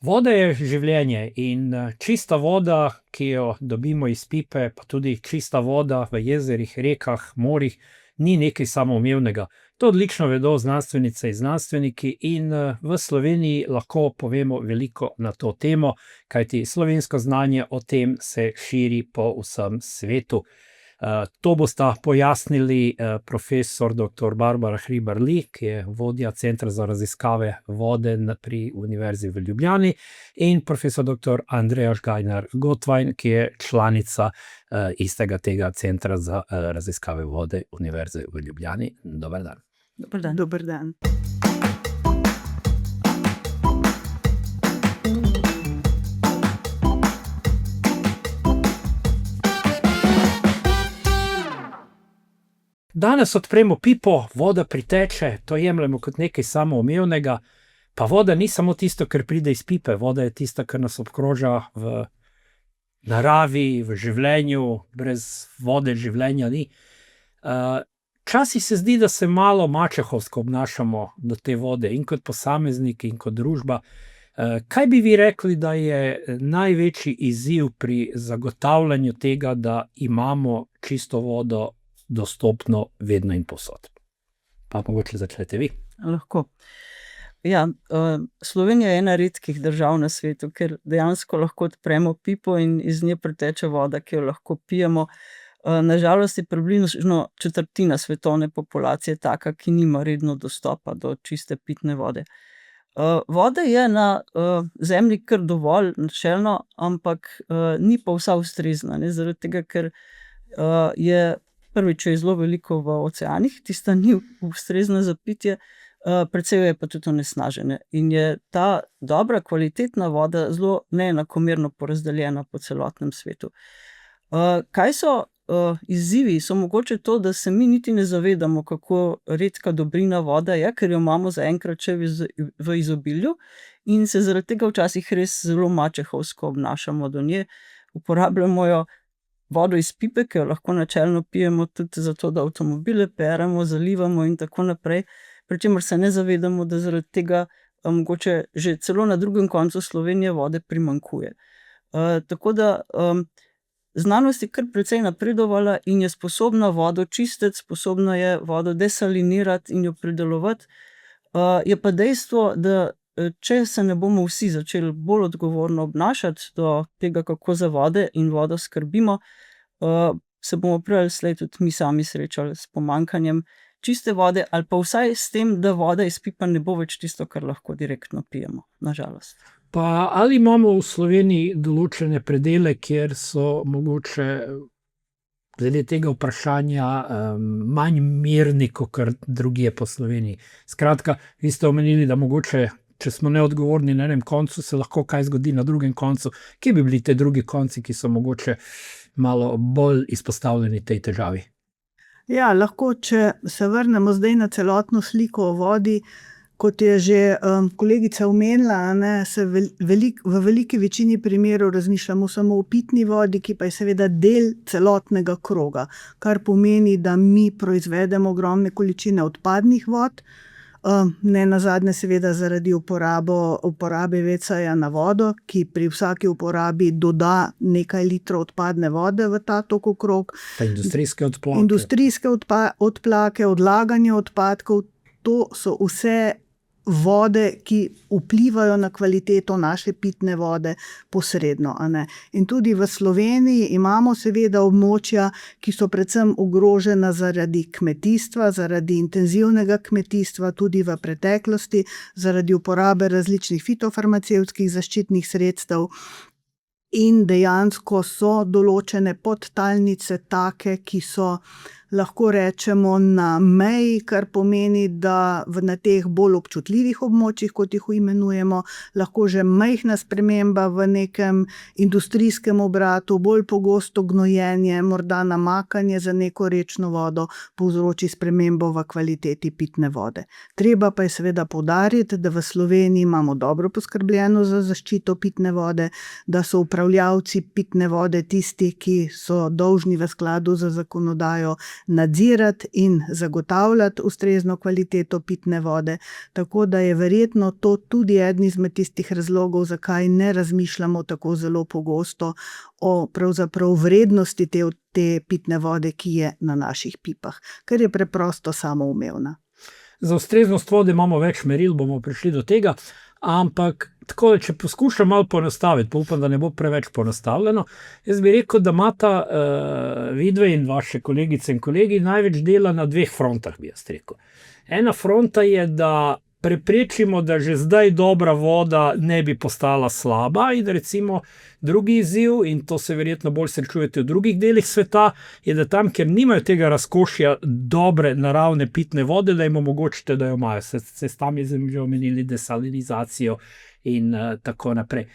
Voda je življenje in čista voda, ki jo dobimo iz pipe, pa tudi čista voda v jezerih, rekah, morjih, ni nekaj samoumevnega. To odlično vedo znanstvenice in znanstveniki in v Sloveniji lahko povemo veliko na to temo, kajti slovensko znanje o tem se širi po vsem svetu. To bosta pojasnili profesor dr. Barbara Hribar-Lee, ki je vodja Centra za raziskave vode pri Univerzi v Ljubljani, in profesor dr. Andreja Žgajnar-Gotvajn, ki je članica istega tega Centra za raziskave vode Univerze v Ljubljani. Dober dan. Dober dan. Dober dan. Danes odpremo pipo, voda priteče, to jemljemo kot nekaj samoumevnega, pa voda ni samo tisto, kar pride iz pipe, voda je tisto, kar nas obkroža v naravi, v življenju, brez vode življenja ni. Včasih se zdi, da se malo mačehovsko obnašamo do te vode, in kot posamezniki, in kot družba. Kaj bi vi rekli, da je največji izziv pri zagotavljanju tega, da imamo čisto vodo dostopno vedno in povsod? Pa mogoče začnete vi. Lahko. Ja, Slovenija je ena redkih držav na svetu, ker dejansko lahko odpremo pipo in iz nje priteče voda, ki jo lahko pijemo. Nažalost je približno četrtina svetovne populacije taka, ki nima redno dostopa do čiste pitne vode. Vode je na zemlji kar dovolj, načelno, ampak ni pa vsa ustrezna, ne, zaradi tega, ker je prvič je zelo veliko v oceanih, tista ni ustrezna za pitje, precej je pa tudi onesnažene. In je ta dobra, kvalitetna voda zelo neenakomerno porazdeljena po celotnem svetu. Kaj so izzivi? So mogoče to, da se mi niti ne zavedamo, kako redka dobrina voda je, ker jo imamo zaenkrat še v izobilju in se zaradi tega včasih res zelo mačehovsko obnašamo do nje. Uporabljamo jo vodo iz pipe, ki jo lahko načelno pijemo tudi zato, da avtomobile peremo, zalivamo in tako naprej, pri čemer se ne zavedamo, da zaradi tega mogoče že celo na drugem koncu Slovenije vode primanjkuje. Tako da znanost je kar precej napredovala in je sposobna vodo čistiti, sposobna je vodo desalinirati in jo pridelovati. Je pa dejstvo, da če se ne bomo vsi začeli bolj odgovorno obnašati do tega, kako za vode in vodo skrbimo, se bomo prej ali slej tudi mi sami srečali s pomanjkanjem čiste vode, ali pa vsaj s tem, da voda iz pipa ne bo več tisto, kar lahko direktno pijemo, nažalost. Pa ali imamo v Sloveniji določene predele, kjer so mogoče glede tega vprašanja manj mirni, kakor drugje po Sloveniji? Skratka, vi ste omenili, da mogoče, če smo neodgovorni na enem koncu, se lahko kaj zgodi na drugem koncu. Kje bi bili te drugi konci, ki so mogoče malo bolj izpostavljeni tej težavi? Ja, lahko, če se vrnemo zdaj na celotno sliko o vodi, kot je že kolegica omenila, se v veliki večini primerov razmišljamo samo o pitni vodi, ki pa je seveda del celotnega kroga, kar pomeni, da mi proizvedemo ogromne količine odpadnih vod, ne nazadnje seveda zaradi uporabe WC-ja na vodo, ki pri vsaki uporabi doda nekaj litrov odpadne vode v ta tok okrog. Pa industrijske odplake. Industrijske odplake, odlaganje odpadkov, to so vse vode, ki vplivajo na kvaliteto naše pitne vode posredno. In tudi v Sloveniji imamo seveda območja, ki so predvsem ogrožena zaradi kmetijstva, zaradi intenzivnega kmetijstva, tudi v preteklosti, zaradi uporabe različnih fitofarmacevtskih zaščitnih sredstev. In dejansko so določene podtalnice take, ki so, lahko rečemo, na meji, kar pomeni, da na teh bolj občutljivih območjih, kot jih imenujemo, lahko že majhna sprememba v nekem industrijskem obratu, bolj pogosto gnojenje, morda namakanje za neko rečno vodo povzroči spremembo v kvaliteti pitne vode. Treba pa je seveda poudariti, da v Sloveniji imamo dobro poskrbljeno za zaščito pitne vode, da so upravljavci pitne vode tisti, ki so dolžni v skladu z zakonodajo nadzirati in zagotavljati ustrezno kvaliteto pitne vode, tako da je verjetno to tudi eden izmed tistih razlogov, zakaj ne razmišljamo tako zelo pogosto o pravzaprav vrednosti te pitne vode, ki je na naših pipah, ker je preprosto samoumevna. Za ustreznost vode imamo več meril, bomo prišli do tega, ampak tako, če poskušam malo poenostaviti, pa upam, da ne bo preveč poenostavljeno, jaz bi rekel, da imata vidve in vaše kolegice in kolegi največ dela na dveh frontah, bi jaz rekel. Ena fronta je, da preprečimo, da že zdaj dobra voda ne bi postala slaba in recimo drugi izziv, in to se verjetno bolj srečujete v drugih delih sveta, je, da tam, kjer nimajo tega razkošja dobre naravne pitne vode, da jim omogočite, da jo imajo. Se tam je že omenili desalinizacijo in tako naprej.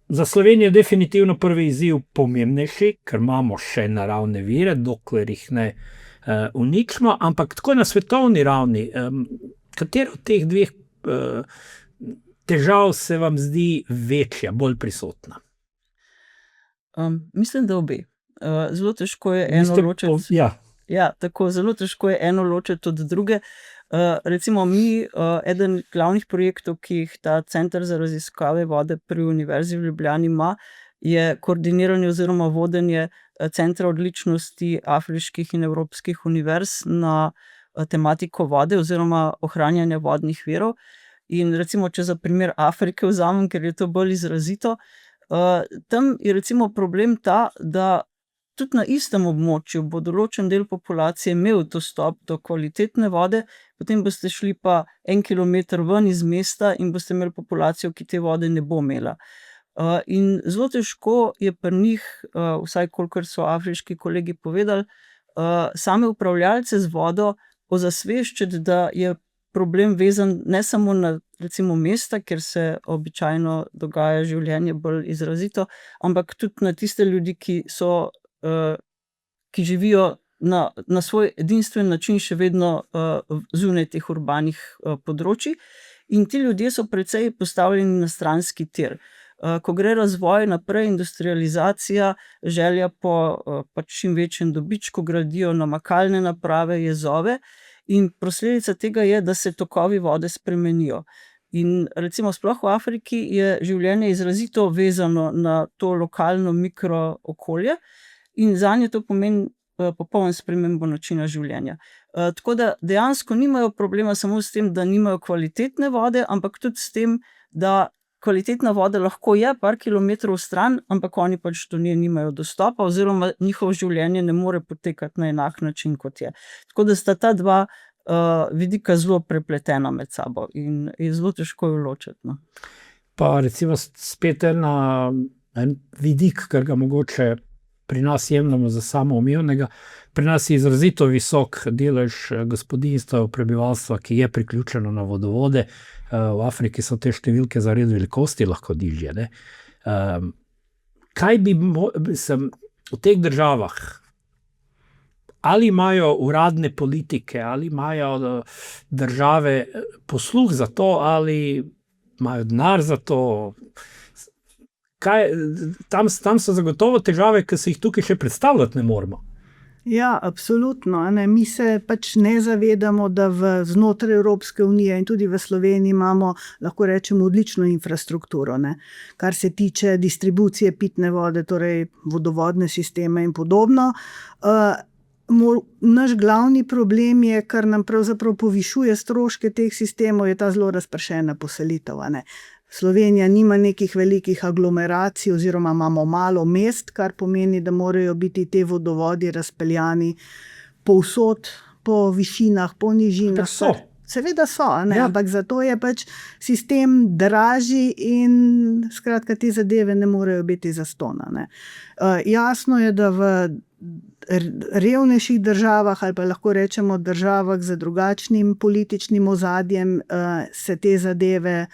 Za Slovenijo je definitivno prvi izziv pomembnejši, ker imamo še naravne vire, dokler jih ne uničimo, ampak tako na svetovni ravni, katero od teh dveh težav se vam zdi večja, bolj prisotna? Mislim, da obe. Zelo težko je eno ločiti. Ja, tako, zelo težko je eno ločiti od druge. Recimo mi, eden glavnih projektov, ki jih ta Center za raziskave vode pri Univerzi v Ljubljani ima, je koordiniranje oziroma vodenje Centra odličnosti afriških in evropskih univerz na tematiko vode oziroma ohranjanja vodnih virov. In recimo, če za primer Afrike vzamem, ker je to bolj izrazito, tam je recimo problem ta, da tudi na istem območju bo določen del populacije imel dostop do kvalitetne vode, potem boste šli pa 1 kilometer ven iz mesta in boste imeli populacijo, ki te vode ne bo imela. In zelo težko je pri njih, vsaj kolikor so afriški kolegi povedali, same upravljalce z vodo ozaveščati, da je problem vezan ne samo na recimo mesta, kjer se običajno dogaja življenje bolj izrazito, ampak tudi na tiste ljudi, ki živijo na svoj edinstven način še vedno zunaj teh urbanih področij. In ti ljudje so precej postavljeni na stranski tir. Ko gre razvoj naprej, industrializacija, želja po čim večjem dobičku, gradijo namakalne naprave, jezove, in posledica tega je, da se tokovi vode spremenijo. In recimo sploh v Afriki je življenje izrazito vezano na to lokalno mikrookolje in zanje to pomeni popoln spremembo načina življenja. Tako da dejansko nimajo problema samo s tem, da nimajo kvalitetne vode, ampak tudi s tem, da kvalitetna voda lahko je par kilometrov stran, ampak oni pač do nje nimajo dostopa oziroma njihovo življenje ne more potekati na enak način, kot je. Tako da sta ta dva vidika zelo prepletena med sabo in je zelo težko jo ločiti. No. Pa recimo spet en vidik, ker ga mogoče pri nas jemljamo za samoumevnega. Pri nas je izrazito visok delež gospodinjstva, prebivalstva, ki je priključeno na vodovode. V Afriki so te številke zaradi velikosti lahko nižje, ne? Kaj bi v teh državah, ali imajo uradne politike, ali imajo države posluh za to, ali imajo denar za to? Tam so zagotovo težave, ki se jih tukaj še predstavljati ne moremo. Ja, absolutno. Mi se pač ne zavedamo, da znotraj Evropske unije in tudi v Sloveniji imamo, lahko rečemo, odlično infrastrukturo, ne? Kar se tiče distribucije pitne vode, torej vodovodne sisteme in podobno. Naš glavni problem je, kar nam pravzaprav povišuje stroške teh sistemov, je ta zelo razpršena poselitev, ne? Slovenija nima nekih velikih aglomeracij oziroma imamo malo mest, kar pomeni, da morajo biti te vodovodi razpeljani povsod, po višinah, po nižinah. Seveda so, ne? Ja. Ampak zato je pač sistem dražji in skratka te zadeve ne morejo biti zastonj, ne? Jasno je, da v revnejših državah ali pa lahko rečemo državah z drugačnim političnim ozadjem se te zadeve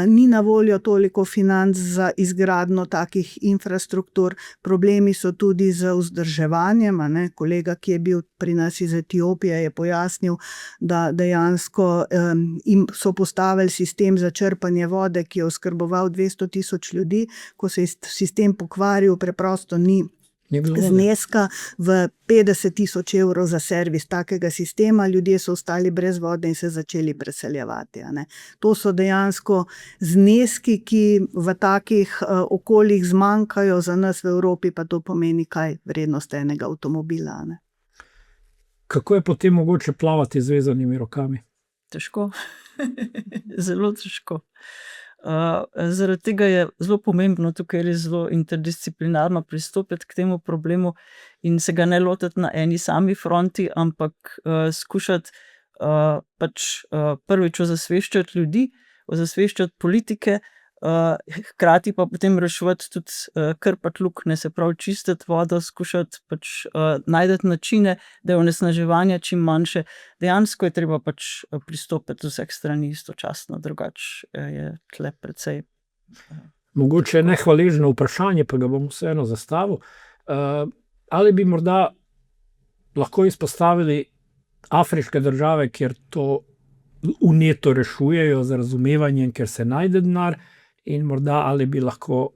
ni na voljo toliko financ za izgradnjo takih infrastruktur. Problemi so tudi z vzdrževanjem, ne? Kolega, ki je bil pri nas iz Etiopije, je pojasnil, da dejansko so postavili sistem za črpanje vode, ki je oskrboval 200 000 ljudi. Ko se je sistem pokvaril, preprosto ni zneska v 50.000 evrov za servis takega sistema, ljudje so ostali brez vode in se začeli preseljevati. To so dejansko zneski, ki v takih okoljih zmanjkajo, za nas v Evropi pa to pomeni kaj vrednost enega avtomobila. Kako je potem mogoče plavati z vezanimi rokami? Težko, zelo težko. Zaradi tega je zelo pomembno tukaj res zelo interdisciplinarno pristopiti k temu problemu in se ga ne lotiti na eni sami fronti, ampak skušati prvič ozaveščati ljudi, ozaveščati politike, hkrati pa potem reševati tudi krpati luknje, se pravi čistiti vodo, skušati najti načine, da je onesnaževanje čim manjše. Dejansko je treba pristopiti z vseh strani istočasno, drugače je tle precej. Mogoče nehvaležno vprašanje, pa ga bom vseeno zastavil. Ali bi morda lahko izpostavili afriške države, kjer to vneto rešujejo z razumevanjem, ker se najde denar, in morda ali bi lahko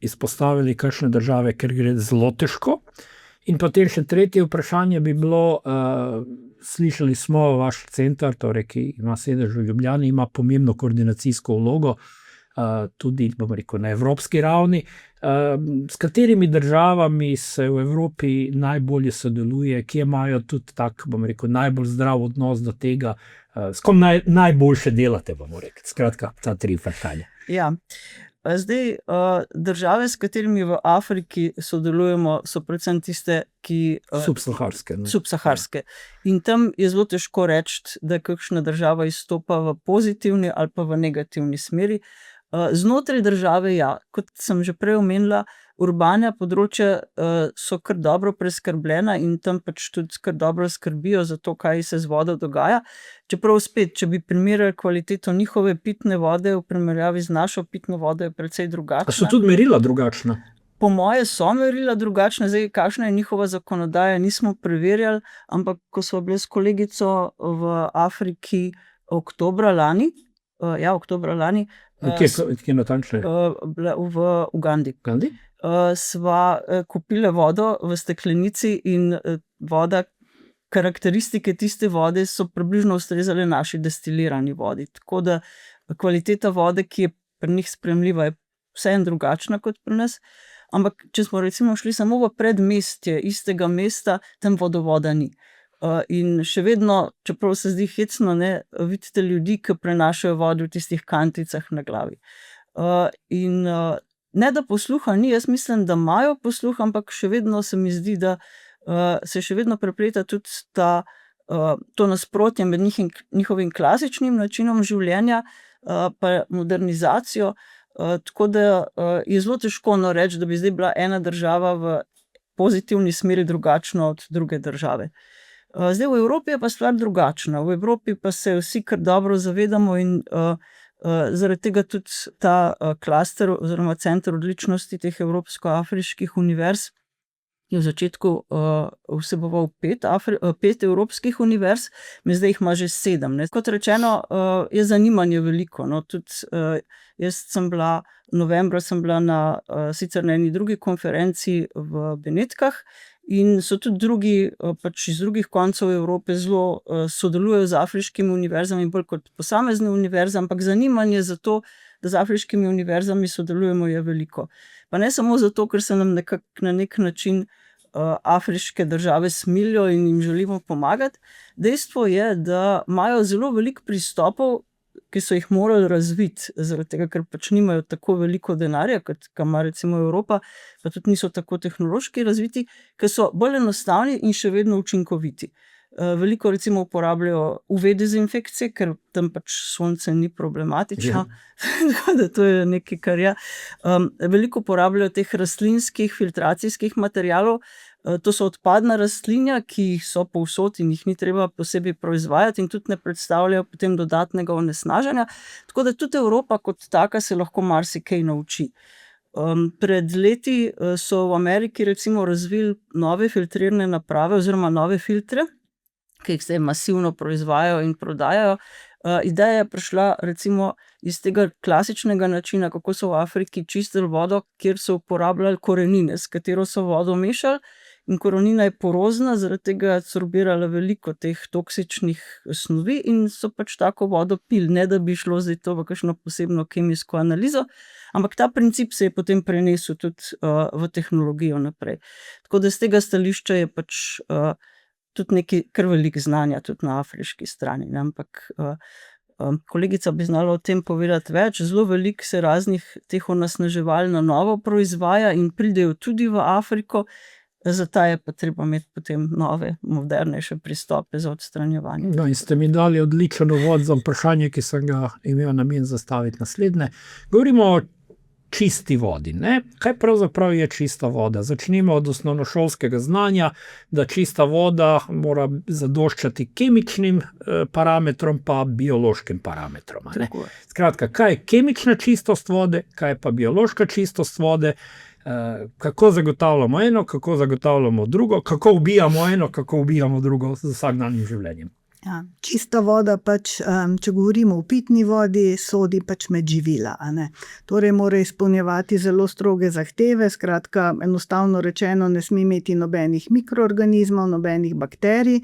izpostavili kakšne države, ker gre zelo težko. In potem še tretje vprašanje bi bilo, slišali smo vaš center, torej, ki ima sedež v Ljubljani, ima pomembno koordinacijsko vlogo, tudi, bom rekel, na evropski ravni. S katerimi državami se v Evropi najbolje sodeluje, kje imajo tudi tak, bom rekel, najbolj zdrav odnos do tega, s kom najboljše delate, bomo rekli. Skratka, ta 3 vprašanja. Ja, zdaj države, s katerimi v Afriki sodelujemo, so predvsem tiste, ki subsaharske. In tam je zelo težko reči, da kakšna država izstopa v pozitivni ali pa v negativni smeri. Znotraj države, ja, kot sem že prej omenila, urbana področja so kar dobro preskrbljena in tam tudi kar dobro skrbijo za to, kaj se z vodo dogaja. Čeprav spet, če bi primerjali kvaliteto njihove pitne vode v primerjavi z našo pitno vodo, je precej drugačna. A so tudi merila drugačna? Po moje so merila drugačna, zdaj kakšna je njihova zakonodaja, nismo preverjali, ampak ko smo bili s kolegico v Afriki oktobra lani, Kje natančneje? v Ugandi. Ugandi? Sva kupila vodo v steklenici in voda, karakteristike tiste vode so približno ustrezale naši destilirani vodi. Tako da kvaliteta vode, ki je pri njih sprejemljiva, je vseeno drugačna kot pri nas. Ampak če smo recimo šli samo v predmestje istega mesta, tam vodovoda ni. In še vedno, čeprav se zdi hecno, vidite ljudi, ki prenašajo vodo v tistih kanticah na glavi. In ne da posluha ni, jaz mislim, da imajo posluh, ampak še vedno se mi zdi, da se še vedno prepleta tudi to nasprotje med njihovim klasičnim načinom življenja pa modernizacijo, tako da je zelo težko reči, da bi zdaj bila ena država v pozitivni smeri drugačna od druge države. Zdaj v Evropi je pa stvar drugačna. V Evropi pa se vsi kar dobro zavedamo in zaradi tega tudi ta klaster oziroma center odličnosti teh evropsko-afriških univerz je v začetku vseboval 5 evropskih univerz, zdaj jih ima že 7. Kot rečeno, je zanimanje veliko. Tudi jaz novembra sem bila sicer na eni drugi konferenci v Benetkah, in so tudi drugi, iz drugih koncev Evrope zelo sodelujejo z afriškimi univerzami, bolj kot posamezne univerze, ampak zanimanje za to, da z afriškimi univerzami sodelujemo, je veliko. Pa ne samo zato, ker se nam na nek način afriške države smilijo in jim želimo pomagati. Dejstvo je, da imajo zelo veliko pristopov, ki so jih morali razviti, zaradi tega, ker nimajo tako veliko denarja, kot ga ima recimo Evropa, pa tudi niso tako tehnološki razviti, ker so bolj enostavni in še vedno učinkoviti. Veliko recimo uporabljajo UV dezinfekcije, ker tam sonce ni problematično. Tako da to je nekaj, kar je. Veliko uporabljajo teh rastlinskih filtracijskih materialov. To so odpadna rastlinja, ki jih so povsod in jih ni treba posebej proizvajati in tudi ne predstavljajo potem dodatnega onesnaženja. Tako da tudi Evropa kot taka se lahko marsikaj nauči. Pred leti so v Ameriki recimo razvili nove filtrirne naprave oziroma nove filtre, ki jih zdaj masivno proizvajajo in prodajajo. Ideja je prišla recimo iz tega klasičnega načina, kako so v Afriki čistili vodo, kjer so uporabljali korenine, s katero so vodo mešali. In korenina je porozna, zaradi tega je absorbirala veliko teh toksičnih snovi in so pač tako vodo pili, ne da bi šlo zdaj to v kakšno posebno kemijsko analizo, ampak ta princip se je potem prenesel tudi v tehnologijo naprej. Tako da z tega stališča je pač tudi nekaj kar veliko znanja tudi na afriški strani, ne? Ampak kolegica bi znala o tem povedati več. Zelo veliko se raznih teh onesnaževal na novo proizvaja in pridejo tudi v Afriko. Zato je pa treba imeti potem nove, modernejše pristope za odstranjevanje. No, in ste mi dali odličen uvod za vprašanje, ki sem ga imel namen zastaviti naslednje. Govorimo o čisti vodi, ne? Kaj pravzaprav je čista voda? Začnimo od osnovnošolskega znanja, da čista voda mora zadoščati kemičnim parametrom pa biološkim parametrom. Ne? Skratka, kaj je kemična čistost vode, kaj je pa biološka čistost vode, kako zagotavljamo eno, kako zagotavljamo drugo, kako ubijamo eno, kako ubijamo drugo z vsakdanjim življenjem. Ja, čista voda pač, če govorimo o pitni vodi, sodi pač med živila, a ne. Torej mora izpolnjevati zelo stroge zahteve, skratka, enostavno rečeno, ne sme imeti nobenih mikroorganizmov, nobenih bakterij,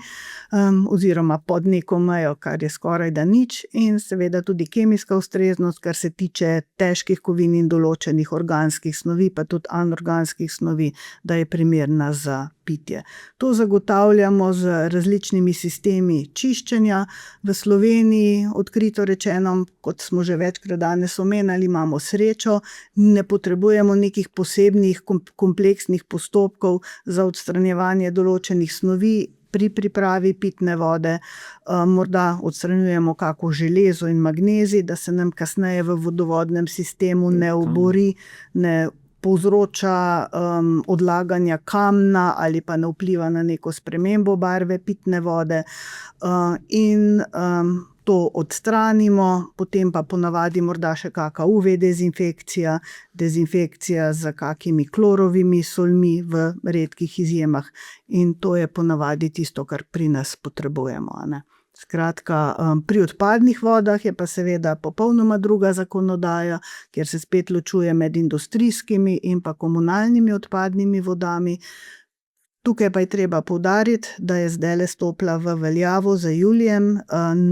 oziroma pod neko mejo, kar je skoraj da nič, in seveda tudi kemijska ustreznost, kar se tiče težkih kovin in določenih organskih snovi, pa tudi anorganskih snovi, da je primerna za pitje. To zagotavljamo z različnimi sistemi čiščenja. V Sloveniji, odkrito rečeno, kot smo že večkrat danes omenjali, imamo srečo, ne potrebujemo nekih posebnih kompleksnih postopkov za odstranjevanje določenih snovi pri pripravi pitne vode. Morda odstranjujemo kako železo in magnezij, da se nam kasneje v vodovodnem sistemu ne obori, ne povzroča odlaganja kamna ali pa ne vpliva na neko spremembo barve pitne vode, in to odstranimo, potem pa ponavadi morda še kaka UV dezinfekcija, dezinfekcija z kakimi klorovimi solmi v redkih izjemah, in to je ponavadi tisto, kar pri nas potrebujemo, a ne. Skratka, pri odpadnih vodah je pa seveda popolnoma druga zakonodaja, kjer se spet ločuje med industrijskimi in pa komunalnimi odpadnimi vodami. Tukaj pa je treba poudariti, da je zdajle stopila v veljavo z julijem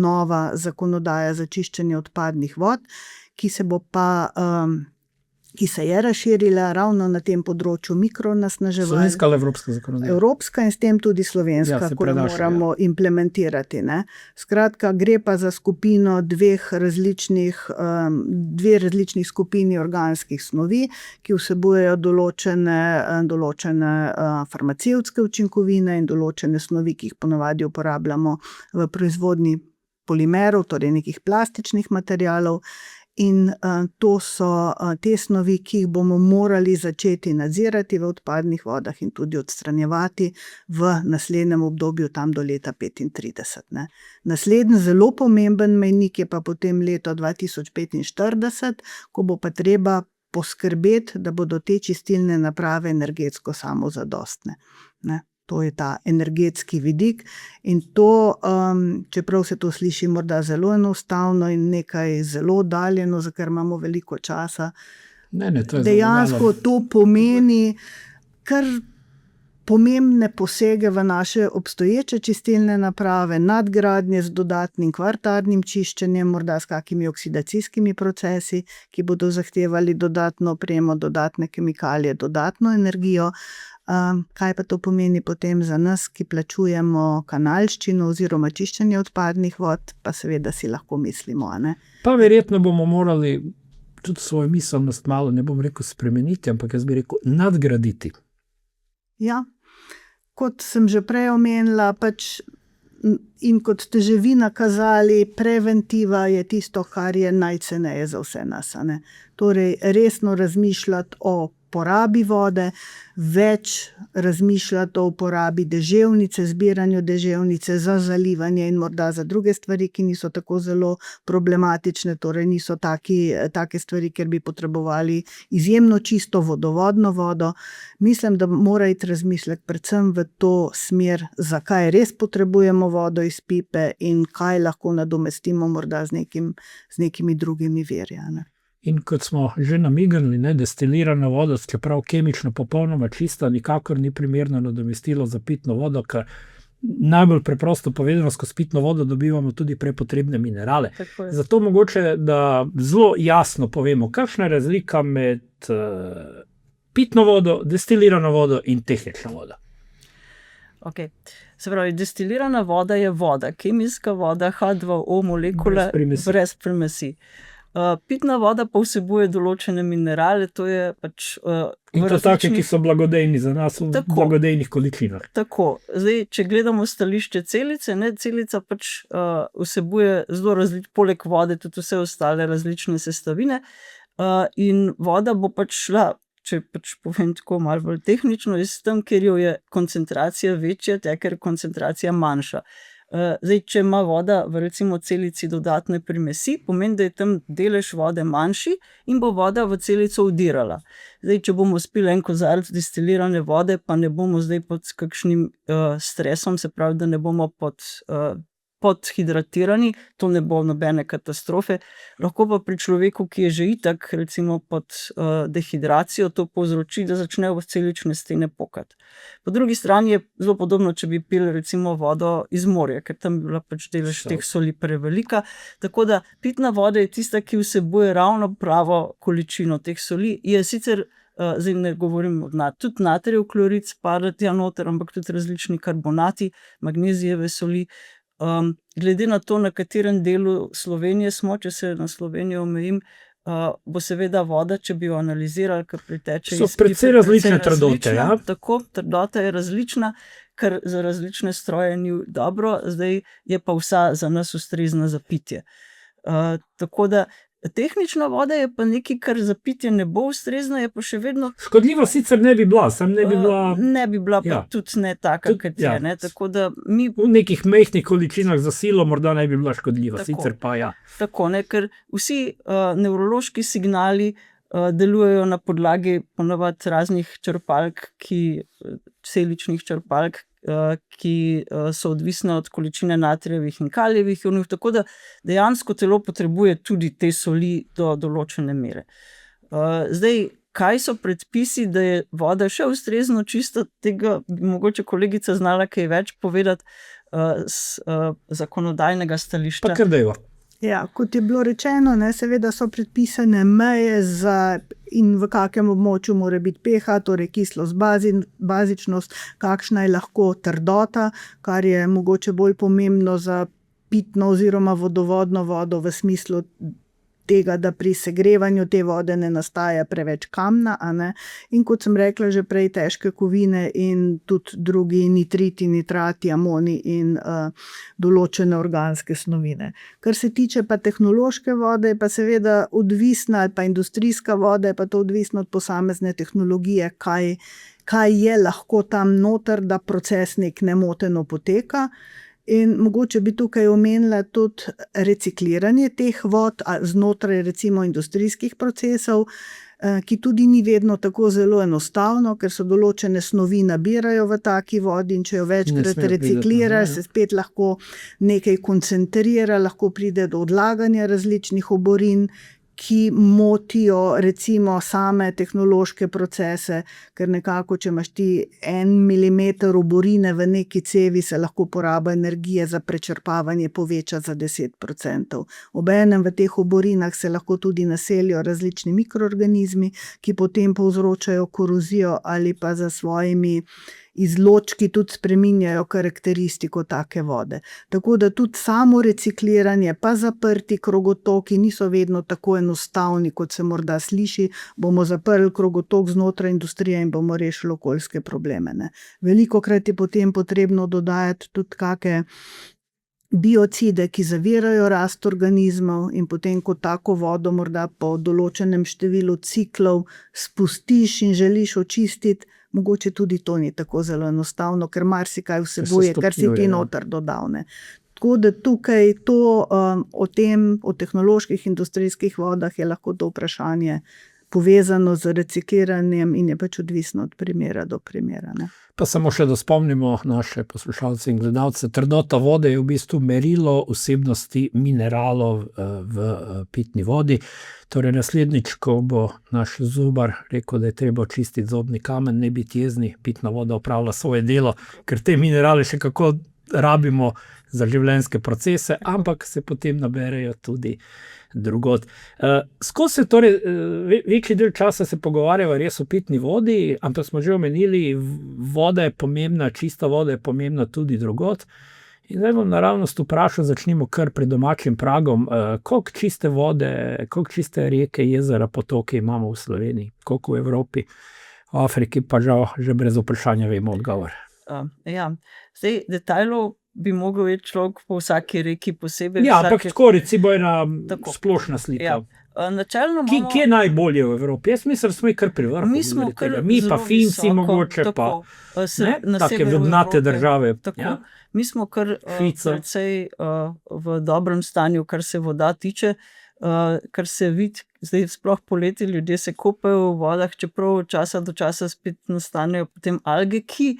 nova zakonodaja za čiščenje odpadnih vod, ki se je razširila ravno na tem področju mikroonesnaževal. Slovenska ali evropska zakonodaja? Evropska in s tem tudi slovenska, Ja, se ko jo prenaša, moramo implementirati, ne. Skratka, gre pa za skupino dve različnih skupini organskih snovi, ki vsebujejo določene farmacevtske učinkovine in določene snovi, ki jih ponavadi uporabljamo v proizvodnji polimerov, torej nekih plastičnih materialov. In to so te snovi, ki jih bomo morali začeti nadzirati v odpadnih vodah in tudi odstranjevati v naslednjem obdobju, tam do leta 2035, ne. Naslednji zelo pomemben mejnik je pa potem leto 2045, ko bo pa treba poskrbeti, da bodo te čistilne naprave energetsko samozadostne, ne. To je ta energetski vidik in to, čeprav se to sliši morda zelo enostavno in nekaj zelo oddaljeno, za kar imamo veliko časa, To je dejansko to pomeni kar pomembne posege v naše obstoječe čistilne naprave, nadgradnje z dodatnim kvartarnim čiščenjem, morda s kakimi oksidacijskimi procesi, ki bodo zahtevali dodatno opremo, dodatne kemikalije, dodatno energijo. Kaj pa to pomeni potem za nas, ki plačujemo kanalščino oziroma čiščenje odpadnih vod, pa seveda si lahko mislimo, a ne. Pa verjetno bomo morali tudi svojo miselnost malo, ne bom rekel spremeniti, ampak jaz bi rekel nadgraditi. Ja, kot sem že prej omenila, pač in kot ste že vi nakazali, preventiva je tisto, kar je najceneje za vse nas, a ne. Torej, resno razmišljati o porabi vode, več razmišljati o uporabi deževnice, zbiranju deževnice za zalivanje in morda za druge stvari, ki niso tako zelo problematične, torej niso take stvari, ker bi potrebovali izjemno čisto vodovodno vodo. Mislim, da mora iti razmislek predvsem v to smer, zakaj res potrebujemo vodo iz pipe in kaj lahko nadomestimo morda z nekimi drugimi viri. In kot smo že namignili, destilirana voda, čeprav kemično popolnoma čista, nikakor ni primerno nadomestilo za pitno vodo, ker najbolj preprosto povedano, skozi pitno vodo dobivamo tudi prepotrebne minerale. Zato mogoče, da zelo jasno povemo, kakšna je razlika med pitno vodo, destilirano vodo in tehnično vodo. Okay. Se pravi, destilirana voda je voda, kemijska voda, H2O molekule brez primesi. Pitna voda pa vsebuje določene minerale, to je pač in to take, ki so blagodejni za nas v blagodejnih količinah. Tako, zdaj, če gledamo stališče celice, celica pač vsebuje zelo poleg vode tudi vse ostale različne sestavine, in voda bo pač šla, če pač povem tako malo bolj tehnično, iz tam, kjer jo je koncentracija večja, ker je koncentracija manjša. Zdaj, če ima voda v recimo celici dodatne primesi, pomeni, da je tam delež vode manjši in bo voda v celico vdirala. Zdaj, če bomo spili en kozarec destilirane vode, pa ne bomo zdaj pod kakšnim stresom, se pravi, da ne bomo podhidratirani, to ne bo nobene katastrofe. Lahko pa pri človeku, ki je že itak recimo pod dehidracijo, to povzroči, da začnejo celične stene pokati. Po drugi strani je zelo podobno, če bi pili recimo vodo iz morja, ker tam bi bila pač delež teh soli prevelika. Tako da pitna voda je tista, ki vsebuje ravno pravo količino teh soli. Je sicer, zdaj ne govorim tudi natrijev klorid spada tja noter, ampak tudi različni karbonati, magnezijeve soli. Glede na to, na katerem delu Slovenije smo, če se na Slovenijo omejim, bo seveda voda, če bi jo analizirali, kar priteče iz pipe. So precej različne trdote, ja? Tako, trdota je različna, kar za različne stroje ni dobro, zdaj je pa vsa za nas ustrezna za pitje. Tako da tehnična voda je pa nekaj, kar za pitje ne bo ustrezna, je pa še vedno... Škodljiva sicer ne bi bila, ne bi bila pa tudi ne taka, kot je. Tako da mi... V nekih majhnih količinah za silo morda ne bi bila škodljiva, sicer pa ja. Tako, ker vsi nevrološki signali delujejo na podlagi ponavadi raznih črpalk, celičnih črpalk, ki so odvisne od količine natrijevih in kalijevih ionov, tako da dejansko telo potrebuje tudi te soli do določene mere. Zdaj, kaj so predpisi, da je voda še ustrezno čista, tega bi mogoče kolegica znala kaj več povedati z zakonodajnega stališča. Pa kar dejva. Ja, kot je bilo rečeno, seveda so predpisane meje in v kakem območju mora biti pH, torej kislost, bazičnost, kakšna je lahko trdota, kar je mogoče bolj pomembno za pitno oziroma vodovodno vodo v smislu tega, da pri segrevanju te vode ne nastaja preveč kamna, in kot sem rekla že prej, težke kovine in tudi drugi nitriti, nitrati, amoni in določene organske snovine. Kar se tiče pa tehnološke vode, je pa seveda odvisna, ali pa industrijska voda, je pa to odvisno od posamezne tehnologije, kaj je lahko tam noter, da proces nemoteno poteka. In mogoče bi tukaj omenila tudi recikliranje teh vod znotraj recimo industrijskih procesov, ki tudi ni vedno tako zelo enostavno, ker so določene snovi nabirajo v taki vodi in če jo večkrat recikliraš, se spet lahko nekaj koncentrira, lahko pride do odlaganja različnih oborin, ki motijo recimo same tehnološke procese, ker nekako, če imaš ti 1 milimeter oborine v neki cevi, se lahko poraba energije za prečrpavanje poveča za 10%. Obenem v teh oborinah se lahko tudi naselijo različni mikroorganizmi, ki potem povzročajo korozijo ali pa za svojimi izločki tudi spreminjajo karakteristiko take vode. Tako da tudi samo recikliranje, pa zaprti krogotoki niso vedno tako enostavni, kot se morda sliši, bomo zaprli krogotok znotraj industrije in bomo rešili okoljske probleme. Velikokrat je potem potrebno dodajati tudi kake biocide, ki zavirajo rast organizmov, in potem, ko tako vodo morda po določenem številu ciklov spustiš in želiš očistiti, mogoče tudi to ni tako zelo enostavno, ker marsikaj vsebuje, kar si ti noter dodal, ne. Tako da tukaj o tehnoloških industrijskih vodah je lahko to vprašanje povezano z recikliranjem in je pač odvisno od primera do primera, ne. Pa samo še, da spomnimo naše poslušalce in gledalce, trdnota vode je v bistvu merilo vsebnosti mineralov v pitni vodi. Torej naslednjič, ko bo naš zobar rekel, da je treba očistiti zobni kamen, ne biti jezni, pitna voda opravlja svoje delo, ker te minerale še kako rabimo za življenjske procese, ampak se potem naberejo tudi drugod. Skozi se torej, večji del časa se pogovarjava res o pitni vodi, ampak smo že omenili, voda je pomembna, čista voda je pomembna tudi drugod. In zdaj bom naravnost vprašal, začnimo kar pred domačim pragom, koliko čiste vode, koliko čiste reke, jezera, potoke imamo v Sloveniji, koliko v Evropi, v Afriki pa žal že brez vprašanja vemo odgovor. Zdaj detajlov bi mogel vedeti človek po vsaki reki posebej. Ja, ampak tako recimo ena splošna slika. Načelno imamo... Kje najbolje v Evropi? Jaz mislim, da smo kar pri vrhu. Mi pa Finci mogoče pa take vodnate države. Ja? Mi smo kar precej v dobrem stanju, kar se voda tiče, kar se vidi, zdaj sploh poleti ljudje se kopajo v vodah, čeprav od časa do časa spet nastanejo potem alge, ki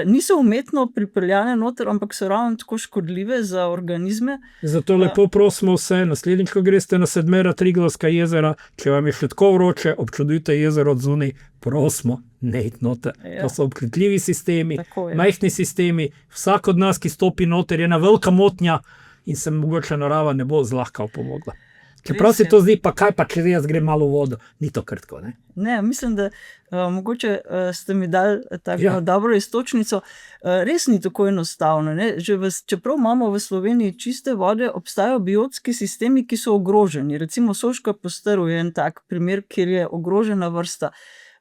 niso umetno pripeljane noter, ampak so ravno tako škodljive za organizme. Zato lepo prosimo vse, naslednjič, ko greste na Sedmera Triglavska jezera, če vam je še tako vroče, občudujte jezero od zunaj, prosimo, ne iti noter. To so občutljivi sistemi, majhni sistemi, vsak od nas, ki stopi noter, je ena velika motnja in se mogoče narava ne bo zlahka opomogla. Čeprav se to zdi, pa kaj pa, če jaz grem malo v vodo, ni to krtko, ne? Ne, mislim, da mogoče ste mi dali tako dobro iztočnico, res ni tako enostavno, ne? Čeprav imamo v Sloveniji čiste vode, obstajajo biotski sistemi, ki so ogroženi. Recimo Soška postrv je en tak primer, kjer je ogrožena vrsta.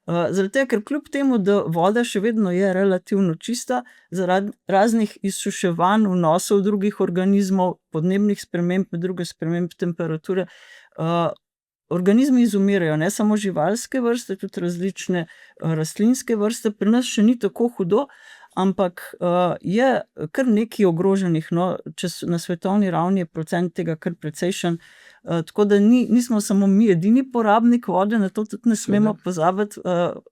Zaradi tega, ker kljub temu, da voda še vedno je relativno čista, zaradi raznih izsuševanj, vnosov drugih organizmov, podnebnih sprememb, druge sprememb temperature, organizmi izumirajo, ne samo živalske vrste, tudi različne rastlinske vrste. Pri nas še ni tako hudo, ampak je kar nekaj ogroženih, no, na svetovni ravni je procent tega kar precejšen. Tako da nismo samo mi edini porabnik vode, na to tudi ne smemo pozabiti,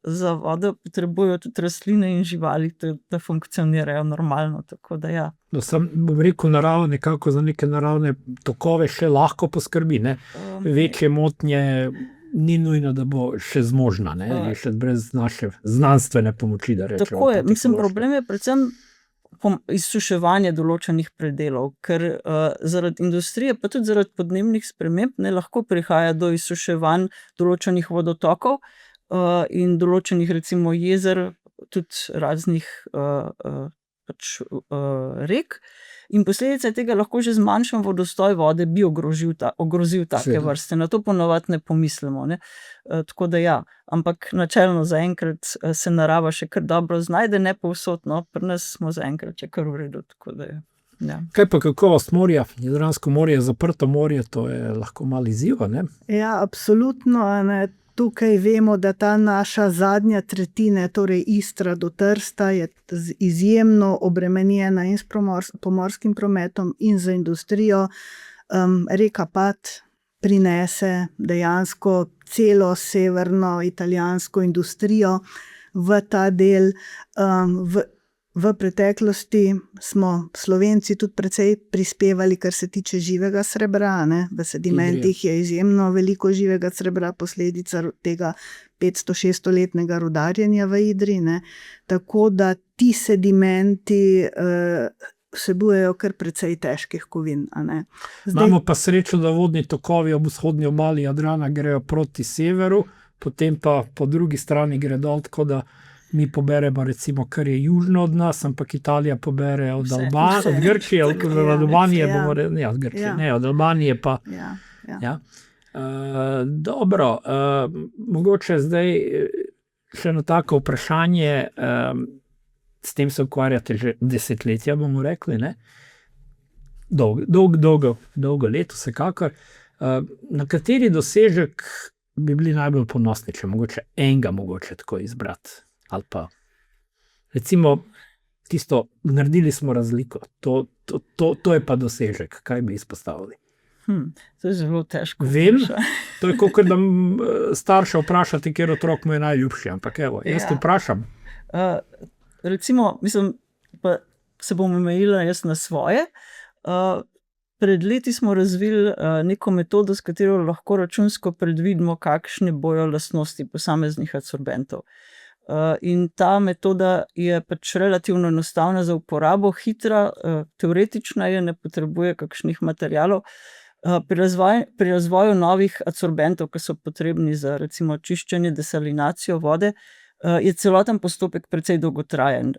za vodo potrebujejo tudi rastline in živali, da funkcionirajo normalno, tako da ja. No, bom rekel, narava nekako za neke naravne tokove še lahko poskrbi, ne? Večje motnje ni nujno, da bo še zmožna, ne? Še brez naše znanstvene pomoči, da rečemo. Tako je, mislim, problem je predvsem izsuševanje določenih predelov, ker zaradi industrije, pa tudi zaradi podnebnih sprememb ne lahko prihaja do izsuševanj določenih vodotokov in določenih recimo jezer, tudi raznih rek. In posledica tega lahko že zmanjšan vodostoj vode bi ogrozil take vrste. Na to ponovadi ne pomislimo, ne. Tako da ja, ampak načelno zaenkrat se narava še kar dobro znajde, ne povsod, no, pri nas smo zaenkrat še kar v redu, tako da je. Ja. Kaj pa kakovost morja? Jadransko morje je zaprto morje, to je lahko malo izziv, ne? Ja, absolutno, ne. Tukaj vemo, da ta naša zadnja tretjina, torej Istra do Trsta, je izjemno obremenjena in s pomorskim prometom in z industrijo. Reka Pat prinese dejansko celo severno italijansko industrijo v ta del. V preteklosti smo Slovenci tudi precej prispevali, kar se tiče živega srebra, ne? V sedimentih je izjemno veliko živega srebra, posledica tega 500-600-letnega rudarjenja v Idri, ne? Tako da ti sedimenti vsebujejo kar precej težkih kovin, a ne. Imamo pa srečo, da vodni tokovi ob vzhodni obali Jadrana grejo proti severu, potem pa po drugi strani gre dol, tako da mi poberemo recimo, kar je južno od nas, ampak Italija pobere od Albanije, od Grčije, od Albanije, od Albanije pa. Ja. Dobro, mogoče zdaj še eno tako vprašanje, s tem se ukvarjate že desetletja, bomo rekli, ne? dolgo let, vsekakor. Na kateri dosežek bi bili najbolj ponosni, če mogoče enega tako izbrati? Ali pa recimo tisto, naredili smo razliko, to je pa dosežek, kaj bi izpostavili? To je zelo težko. Vem, to je kot da starša vprašati, kjer otrok mu je najljubši, ampak evo, jaz te vprašam. Recimo, pa se bom omejila jaz na svoje. Pred leti smo razvili neko metodo, s katero lahko računsko predvidimo, kakšne bojo lastnosti posameznih adsorbentov. In ta metoda je pač relativno enostavna za uporabo, hitra, teoretična je, ne potrebuje kakšnih materialov. Pri razvoju novih adsorbentov, ki so potrebni za recimo čiščenje, desalinacijo vode, je celoten postopek precej dolgotrajen.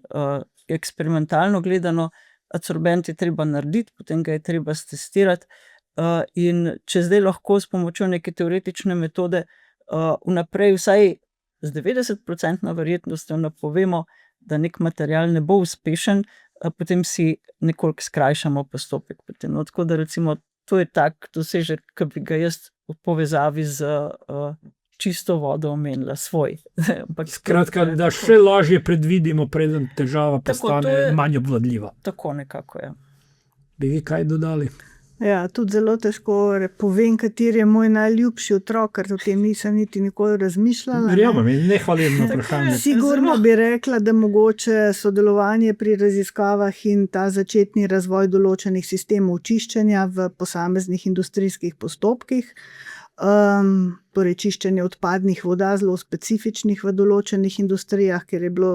Eksperimentalno gledano, adsorbent je treba narediti, potem ga je treba stestirati, in če zdaj lahko s pomočjo neke teoretične metode vnaprej vsaj z 90% verjetnostjo napovemo, da nek material ne bo uspešen, potem si nekoliko skrajšamo postopek. Tako da recimo to je tak dosežek, ki bi ga jaz v povezavi z čisto vodo omenila, svoj. Skratka, da še lažje predvidimo, preden težava postane manj obvladljiva. Tako nekako je. Bi vi kaj dodali? Ja, tudi zelo težko povem, kateri je moj najljubši otrok, ker o tem nisem niti nikoli razmišljala. Verjamem, nehvalebno vprašanje. Sigurno bi rekla, da mogoče sodelovanje pri raziskavah in ta začetni razvoj določenih sistemov čiščenja v posameznih industrijskih postopkih, torej čiščenje odpadnih voda, zelo specifičnih v določenih industrijah, ker je bilo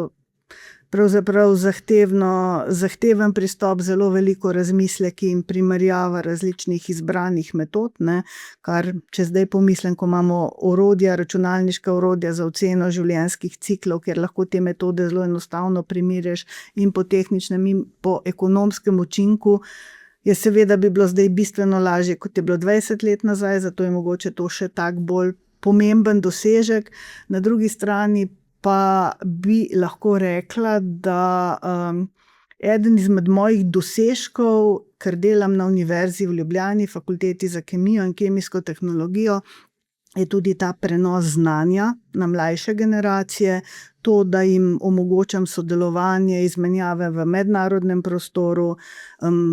pravzaprav zahteven pristop, zelo veliko razmisleki in primerjava različnih izbranih metod, kar če zdaj pomislim, ko imamo računalniška orodja za oceno življenjskih ciklov, kjer lahko te metode zelo enostavno primerjaš in po tehničnem in po ekonomskem učinku, je seveda bi bilo zdaj bistveno lažje, kot je bilo 20 let nazaj, zato je mogoče to še tak bolj pomemben dosežek. Na drugi strani pa bi lahko rekla, da eden izmed mojih dosežkov, ker delam na Univerzi v Ljubljani, Fakulteti za kemijo in kemijsko tehnologijo, je tudi ta prenos znanja na mlajše generacije, to, da jim omogočam sodelovanje, izmenjave v mednarodnem prostoru,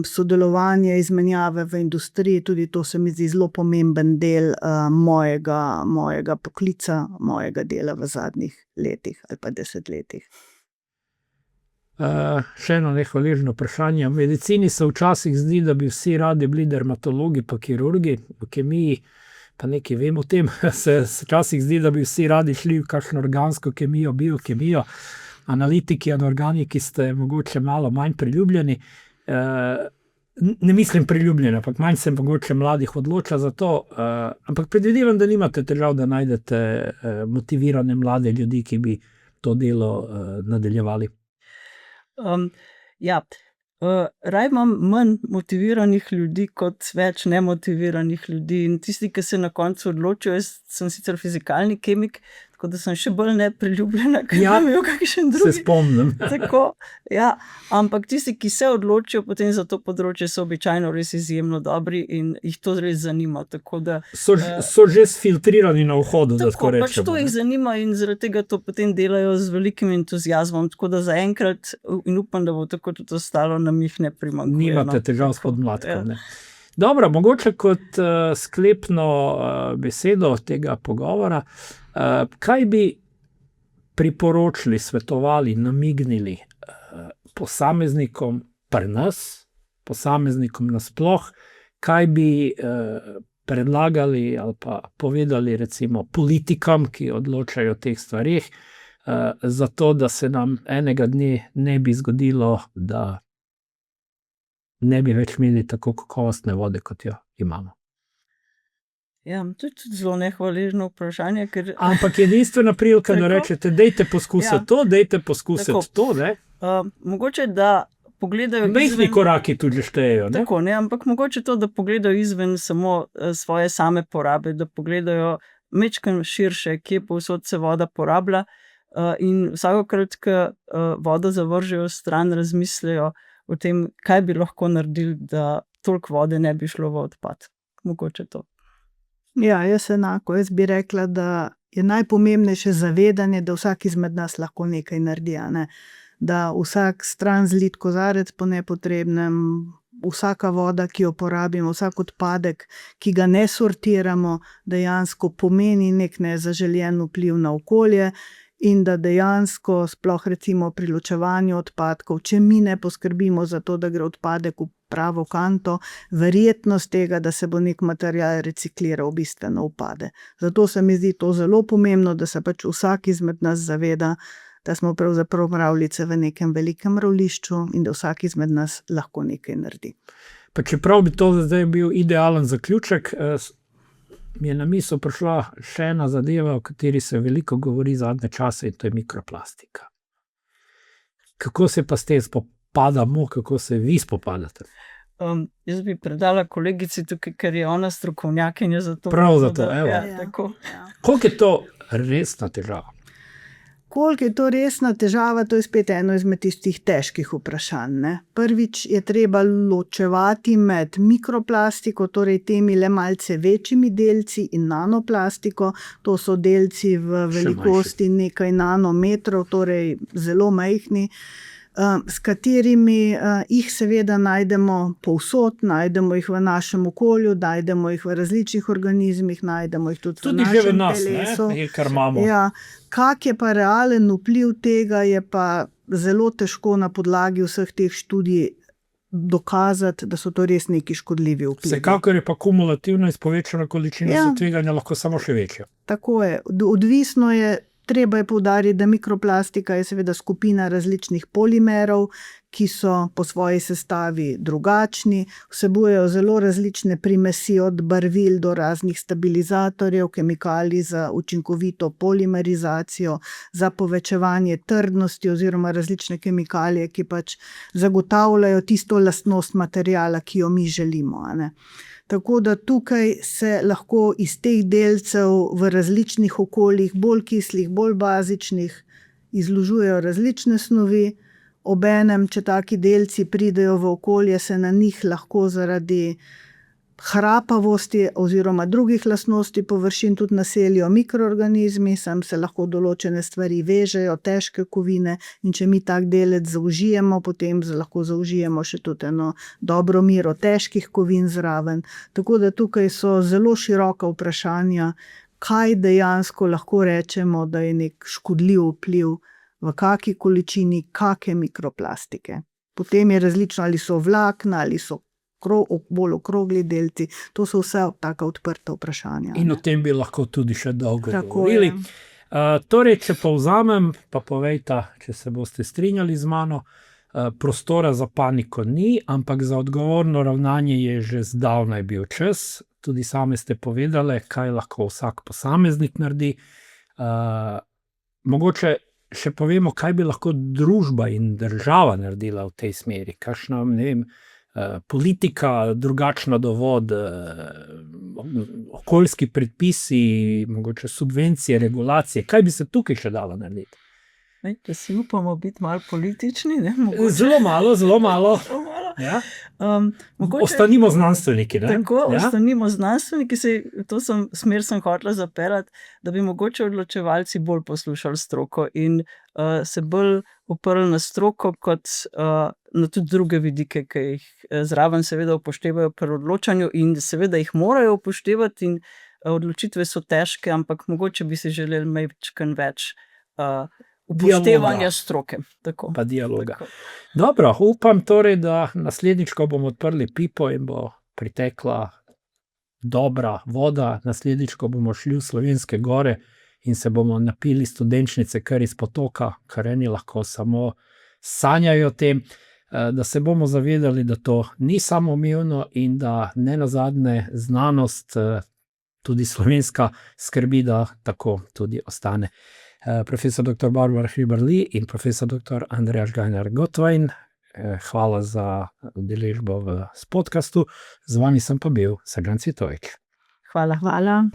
sodelovanje, izmenjave v industriji, tudi to se mi zdi zelo pomemben del mojega poklica, mojega dela v zadnjih letih ali pa desetletjih. Še eno nehvaležno vprašanje. V medicini se včasih zdi, da bi vsi radi bili dermatologi pa kirurgi, v kemiji pa nekaj vem o tem, se včasih zdi, da bi vsi radi šli v kakšno organsko kemijo, biokemijo, analitiki in organiki ste mogoče malo manj priljubljeni. Ne mislim priljubljeni, ampak manj se mogoče mladih odloča za to, ampak predvidevam, da nimate težav, da najdete motivirane mlade ljudi, ki bi to delo nadaljevali. Raj imam manj motiviranih ljudi kot več nemotiviranih ljudi, in tisti, ki se na koncu odločijo, jaz sem sicer fizikalni kemik, tako da sem še bolj nepriljubljena, ker imam kakšen drugi. Se spomnim. Tako, ja, ampak tisti, ki se odločijo potem za to področje, so običajno res izjemno dobri in jih to res zanima. Tako da, so že sfiltrirani na vhodu, da tako rečemo. Pač to jih zanima in zaradi tega to potem delajo z velikim entuziazmom, tako da zaenkrat in upam, da bo tako tudi ostalo, nam jih ne primanjkuje. Nimate težav s podmladkom, ne? Dobro, mogoče kot sklepno besedo tega pogovora, kaj bi priporočili, svetovali, namignili posameznikom pri nas, posameznikom nasploh, kaj bi predlagali ali pa povedali recimo politikam, ki odločajo o teh stvareh, zato da se nam enega dne ne bi zgodilo, da ne bi več imeli tako kakovostne vode, kot jo imamo. Ja, to je tudi zelo nehvaležno vprašanje, ker... Ampak edinstvena prilika, da rečete, dejte poskusiti to, dejte poskusiti to, ne? Mogoče, da pogledajo izven... Mehni koraki tudi štejejo, ne? Tako, ne, ampak mogoče to, da pogledajo izven samo svoje same porabe, da pogledajo majčkeno širše, kje povsod se voda porablja, in vsakokrat, ko vodo zavržejo stran, razmislijo o tem, kaj bi lahko naredili, da toliko vode ne bi šlo v odpad. Mogoče to. Ja, jaz enako. Jaz bi rekla, da je najpomembnejše zavedanje, da vsak izmed nas lahko nekaj naredi, a ne? Da vsak stran zlit kozarec po nepotrebnem, vsaka voda, ki jo porabimo, vsak odpadek, ki ga ne sortiramo, dejansko pomeni nek nezaželjen vpliv na okolje in da dejansko, sploh recimo pri ločevanju odpadkov, če mi ne poskrbimo za to, da gre odpadek v pravo kanto, verjetnost tega, da se bo nek material recikliral, bistveno upade. Zato se mi zdi to zelo pomembno, da se pač vsak izmed nas zaveda, da smo pravzaprav mravljice v nekem velikem mravljišču in da vsak izmed nas lahko nekaj naredi. Pa čeprav bi to zdaj bil idealen zaključek, mi je na misel prišla še ena zadeva, o kateri se veliko govori zadnje čase, in to je mikroplastika. Kako se pa s tem spopadamo, kako se vi spopadate? Jaz bi predala kolegici tukaj, ker je ona strokovnjakinja za to. Prav za to, evo. Ja, tako. Koliko je to resna težava? Koliko je to resna težava, to je spet eno izmed tistih težkih vprašanj, ne? Prvič je treba ločevati med mikroplastiko, torej temi le malce večjimi delci, in nanoplastiko, to so delci v velikosti nekaj nanometrov, torej zelo majhni, s katerimi jih seveda najdemo povsod, najdemo jih v našem okolju, najdemo jih v različnih organizmih, najdemo jih tudi v našem telesu. Ne? Kar imamo. Ja, kak je pa realen vpliv tega, je pa zelo težko na podlagi vseh teh študij dokazati, da so to res neki škodljivi vplivi. Vsekakor je pa kumulativno izpovečana količina zatveganja lahko samo še večja. Tako je. Odvisno je. Treba je poudariti, da mikroplastika je seveda skupina različnih polimerov, ki so po svoji sestavi drugačni, vsebujejo zelo različne primesi od barvil do raznih stabilizatorjev, kemikalij za učinkovito polimerizacijo, za povečevanje trdnosti oziroma različne kemikalije, ki pač zagotavljajo tisto lastnost materiala, ki jo mi želimo, a ne. Tako da tukaj se lahko iz teh delcev v različnih okoljih, bolj kislih, bolj bazičnih, izložujejo različne snovi. Obenem, če taki delci pridejo v okolje, se na njih lahko zaradi hrapavosti oziroma drugih lastnosti površin tudi naselijo mikroorganizmi, sem se lahko določene stvari vežejo, težke kovine, in če mi tak delec zaužijemo, potem lahko zaužijemo še tudi eno dobro mero težkih kovin zraven. Tako da tukaj so zelo široka vprašanja, kaj dejansko lahko rečemo, da je nek škodljiv vpliv, v kaki količini, kake mikroplastike. Potem je različno, ali so vlakna, ali so bolj okrogli delci, to so vse taka odprta vprašanja. In o tem bi lahko tudi še dolgo govorili. Torej, če povzamem, pa povejta, če se boste strinjali z mano, prostora za paniko ni, ampak za odgovorno ravnanje je že zdavnaj bil čas. Tudi same ste povedali, kaj lahko vsak posameznik naredi. Mogoče še povemo, kaj bi lahko družba in država naredila v tej smeri. Kakšna, ne vem, politika, drugačna dovod, okoljski predpisi, mogoče subvencije, regulacije. Kaj bi se tukaj še dalo narediti? Da si upamo biti malo politični, ne? Zelo malo. Ja. Ostanimo znanstveniki. Ne? Tako, ostanimo znanstveniki, to smer sem hotela zapeljati, da bi mogoče odločevalci bolj poslušali stroko in se bolj oprli na stroko kot na tudi druge vidike, ki jih zraven seveda upoštevajo pri odločanju in seveda jih morajo upoštevati in odločitve so težke, ampak mogoče bi si želeli majčkeno več upoštevanja stroke. Tako. Pa dialoga. Tako. Dobro, upam torej, da naslednjič, ko bomo odprli pipo in bo pritekla dobra voda, naslednjič, ko bomo šli v Slovenske gore in se bomo napili studenčnice kar iz potoka, kar eni lahko samo sanjajo o tem, da se bomo zavedali, da to ni samoumevno in da nenazadnje znanost, tudi slovenska, skrbi, da tako tudi ostane. Profesor dr. Barbara Hribar-Lee in profesor dr. Andreja Žgajnar-Gotwajn, hvala za udeležbo v podcastu. Z vami sem pa bil Srđan Cvitovič. Hvala.